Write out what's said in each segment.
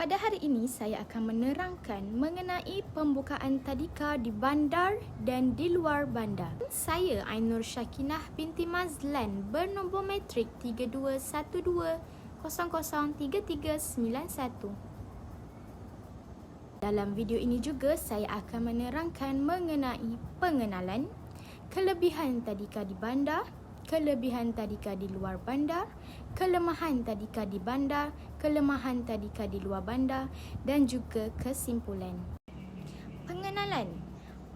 Pada hari ini saya akan menerangkan mengenai pembukaan tadika di bandar dan di luar bandar. Saya Ainur Syakinah binti Mazlan bernombor matrik 3212003391. Dalam video ini juga saya akan menerangkan mengenai pengenalan, kelebihan tadika di bandar, kelebihan tadika di luar bandar, kelemahan tadika di bandar, kelemahan tadika di luar bandar dan juga kesimpulan. Pengenalan.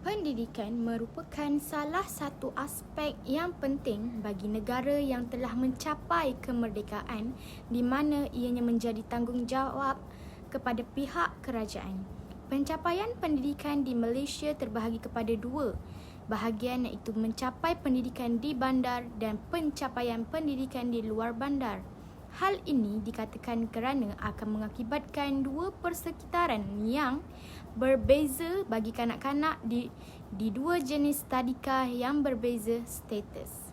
Pendidikan merupakan salah satu aspek yang penting bagi negara yang telah mencapai kemerdekaan di mana ianya menjadi tanggungjawab kepada pihak kerajaan. Pencapaian pendidikan di Malaysia terbahagi kepada dua bahagian, iaitu mencapai pendidikan di bandar dan pencapaian pendidikan di luar bandar. Hal ini dikatakan kerana akan mengakibatkan dua persekitaran yang berbeza bagi kanak-kanak di dua jenis tadika yang berbeza status.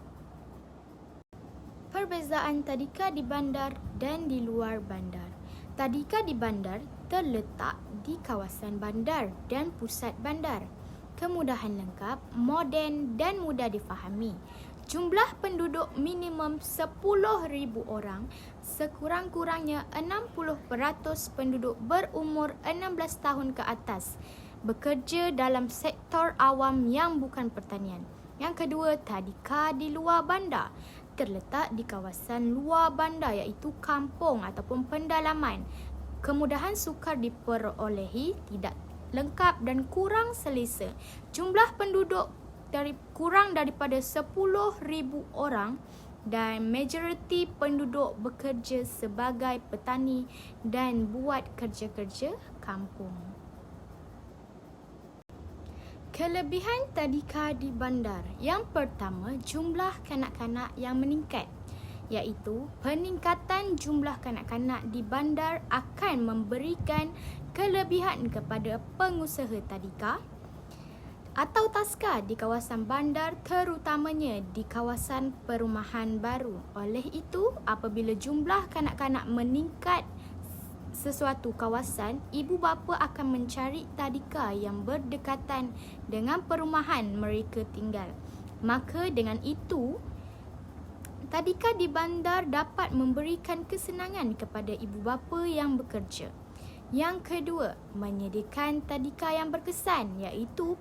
Perbezaan tadika di bandar dan di luar bandar. Tadika di bandar terletak di kawasan bandar dan pusat bandar. Kemudahan lengkap, moden dan mudah difahami. Jumlah penduduk minimum 10,000 orang, sekurang-kurangnya 60% penduduk berumur 16 tahun ke atas bekerja dalam sektor awam yang bukan pertanian. Yang kedua, tadika di luar bandar terletak di kawasan luar bandar iaitu kampung ataupun pendalaman. Kemudahan sukar diperolehi, tidak lengkap dan kurang selesa. Jumlah penduduk kurang daripada 10,000 orang dan majoriti penduduk bekerja sebagai petani dan buat kerja-kerja kampung. Kelebihan tadika di bandar. Yang pertama, jumlah kanak-kanak yang meningkat, iaitu peningkatan jumlah kanak-kanak di bandar akan memberikan kelebihan kepada pengusaha tadika atau taska di kawasan bandar, terutamanya di kawasan perumahan baru. Oleh itu, apabila jumlah kanak-kanak meningkat sesuatu kawasan, ibu bapa akan mencari tadika yang berdekatan dengan perumahan mereka tinggal. Maka dengan itu, tadika di bandar dapat memberikan kesenangan kepada ibu bapa yang bekerja. Yang kedua, menyediakan tadika yang berkesan, iaitu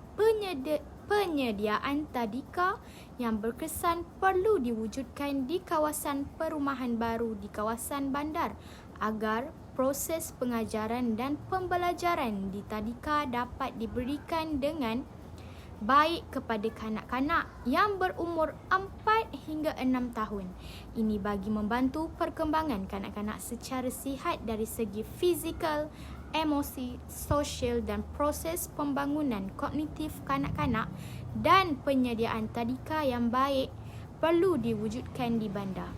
penyediaan tadika yang berkesan perlu diwujudkan di kawasan perumahan baru di kawasan bandar agar proses pengajaran dan pembelajaran di tadika dapat diberikan dengan baik kepada kanak-kanak yang berumur 4 hingga 6 tahun. Ini bagi membantu perkembangan kanak-kanak secara sihat dari segi fizikal, emosi, sosial dan proses pembangunan kognitif kanak-kanak, dan penyediaan tadika yang baik perlu diwujudkan di bandar.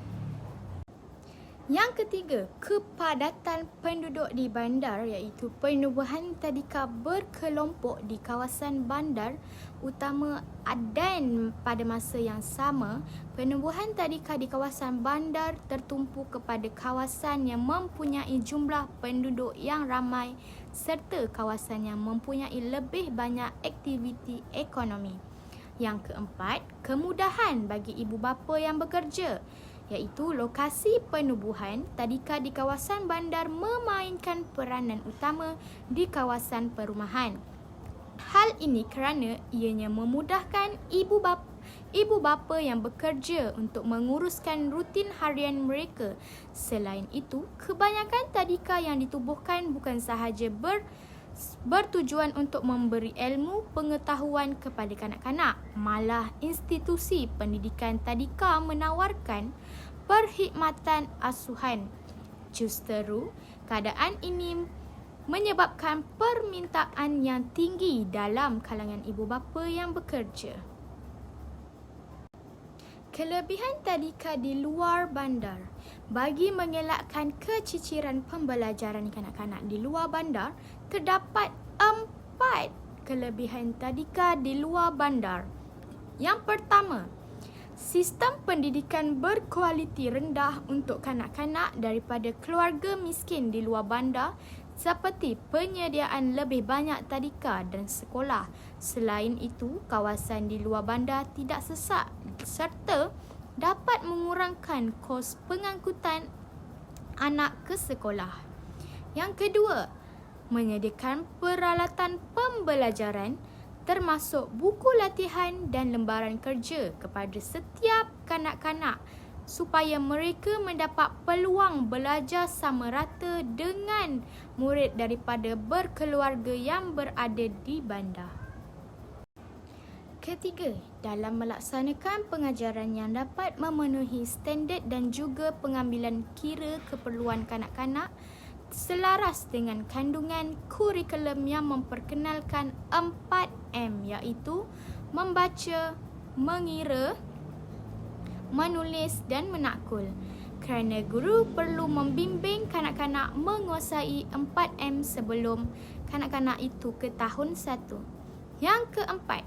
Yang ketiga, kepadatan penduduk di bandar, iaitu penubuhan tadika berkelompok di kawasan bandar utama dan pada masa yang sama, penubuhan tadika di kawasan bandar tertumpu kepada kawasan yang mempunyai jumlah penduduk yang ramai serta kawasan yang mempunyai lebih banyak aktiviti ekonomi. Yang keempat, kemudahan bagi ibu bapa yang bekerja, iaitu lokasi penubuhan tadika di kawasan bandar memainkan peranan utama di kawasan perumahan. Hal ini kerana ianya memudahkan ibu bapa yang bekerja untuk menguruskan rutin harian mereka. Selain itu, kebanyakan tadika yang ditubuhkan bukan sahaja bertujuan untuk memberi ilmu pengetahuan kepada kanak-kanak, malah institusi pendidikan tadika menawarkan perkhidmatan asuhan. Justeru, keadaan ini menyebabkan permintaan yang tinggi dalam kalangan ibu bapa yang bekerja. Kelebihan tadika di luar bandar. Bagi mengelakkan keciciran pembelajaran kanak-kanak di luar bandar, terdapat 4 kelebihan tadika di luar bandar. Yang pertama, sistem pendidikan berkualiti rendah untuk kanak-kanak daripada keluarga miskin di luar bandar seperti penyediaan lebih banyak tadika dan sekolah. Selain itu, kawasan di luar bandar tidak sesak serta dapat mengurangkan kos pengangkutan anak ke sekolah. Yang kedua, menyediakan peralatan pembelajaran termasuk buku latihan dan lembaran kerja kepada setiap kanak-kanak supaya mereka mendapat peluang belajar sama rata dengan murid daripada berkeluarga yang berada di bandar. Ketiga, dalam melaksanakan pengajaran yang dapat memenuhi standard dan juga pengambilan kira keperluan kanak-kanak selaras dengan kandungan kurikulum yang memperkenalkan 4M iaitu membaca, mengira, menulis dan menakul. Kerana guru perlu membimbing kanak-kanak menguasai 4M sebelum kanak-kanak itu ke tahun 1. Yang keempat,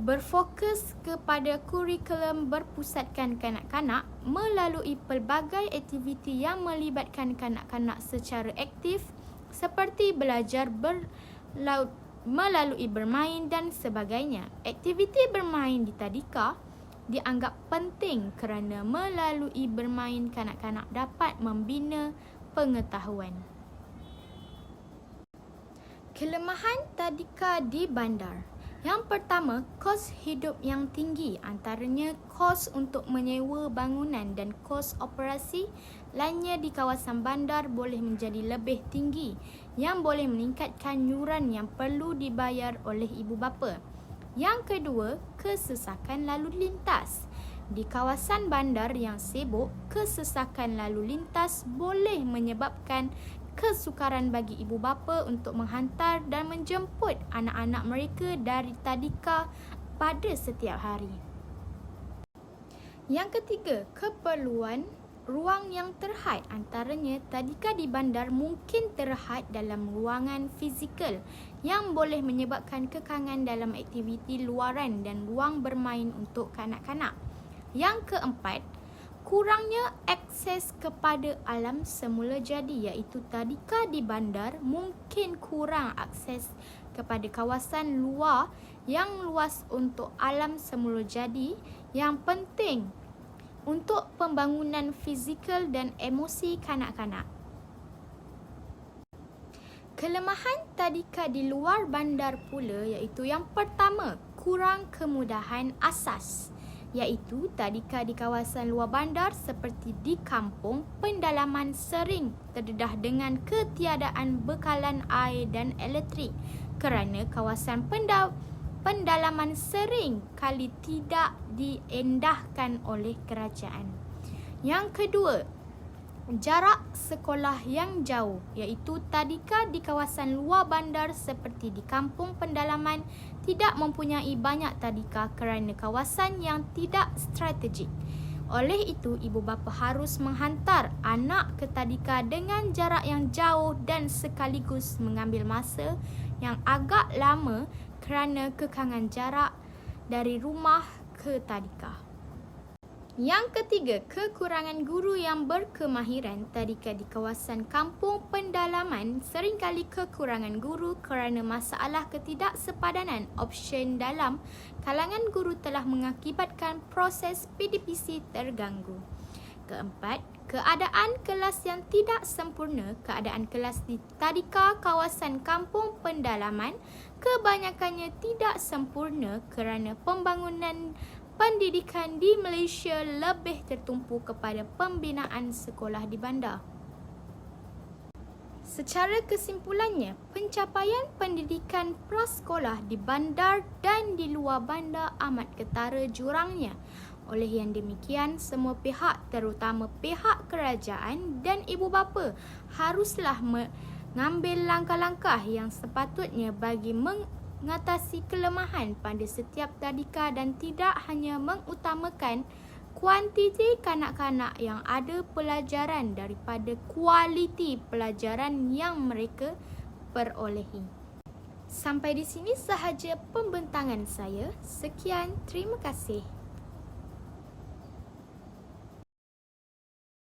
berfokus kepada kurikulum berpusatkan kanak-kanak melalui pelbagai aktiviti yang melibatkan kanak-kanak secara aktif seperti belajar melalui bermain dan sebagainya. Aktiviti bermain di tadika dianggap penting kerana melalui bermain kanak-kanak dapat membina pengetahuan. Kelemahan tadika di bandar. Yang pertama, kos hidup yang tinggi, antaranya kos untuk menyewa bangunan dan kos operasi lainnya di kawasan bandar boleh menjadi lebih tinggi yang boleh meningkatkan yuran yang perlu dibayar oleh ibu bapa. Yang kedua, kesesakan lalu lintas. Di kawasan bandar yang sibuk, kesesakan lalu lintas boleh menyebabkan kesukaran bagi ibu bapa untuk menghantar dan menjemput anak-anak mereka dari tadika pada setiap hari. Yang ketiga, keperluan ruang yang terhad, antaranya tadika di bandar mungkin terhad dalam ruangan fizikal yang boleh menyebabkan kekangan dalam aktiviti luaran dan ruang bermain untuk kanak-kanak. Yang keempat, kurangnya akses kepada alam semula jadi, iaitu tadika di bandar mungkin kurang akses kepada kawasan luar yang luas untuk alam semula jadi yang penting untuk pembangunan fizikal dan emosi kanak-kanak. Kelemahan tadika di luar bandar pula iaitu yang pertama, kurang kemudahan asas, iaitu tadika di kawasan luar bandar seperti di kampung pendalaman sering terdedah dengan ketiadaan bekalan air dan elektrik kerana kawasan pendalaman sering kali tidak diendahkan oleh kerajaan. Yang kedua, jarak sekolah yang jauh, iaitu tadika di kawasan luar bandar seperti di kampung pendalaman tidak mempunyai banyak tadika kerana kawasan yang tidak strategik. Oleh itu, ibu bapa harus menghantar anak ke tadika dengan jarak yang jauh dan sekaligus mengambil masa yang agak lama kerana kekangan jarak dari rumah ke tadika. Yang ketiga, kekurangan guru yang berkemahiran. Tadika di kawasan kampung pendalaman seringkali kekurangan guru kerana masalah ketidaksepadanan option dalam kalangan guru telah mengakibatkan proses PDPC terganggu. Keempat, keadaan kelas yang tidak sempurna. Keadaan kelas di tadika kawasan kampung pendalaman kebanyakannya tidak sempurna kerana pembangunan pendidikan di Malaysia lebih tertumpu kepada pembinaan sekolah di bandar. Secara kesimpulannya, pencapaian pendidikan prasekolah di bandar dan di luar bandar amat ketara jurangnya. Oleh yang demikian, semua pihak terutama pihak kerajaan dan ibu bapa haruslah mengambil langkah-langkah yang sepatutnya bagi mengatasi kelemahan pada setiap tadika dan tidak hanya mengutamakan kuantiti kanak-kanak yang ada pelajaran daripada kualiti pelajaran yang mereka perolehi. Sampai di sini sahaja pembentangan saya. Sekian, terima kasih.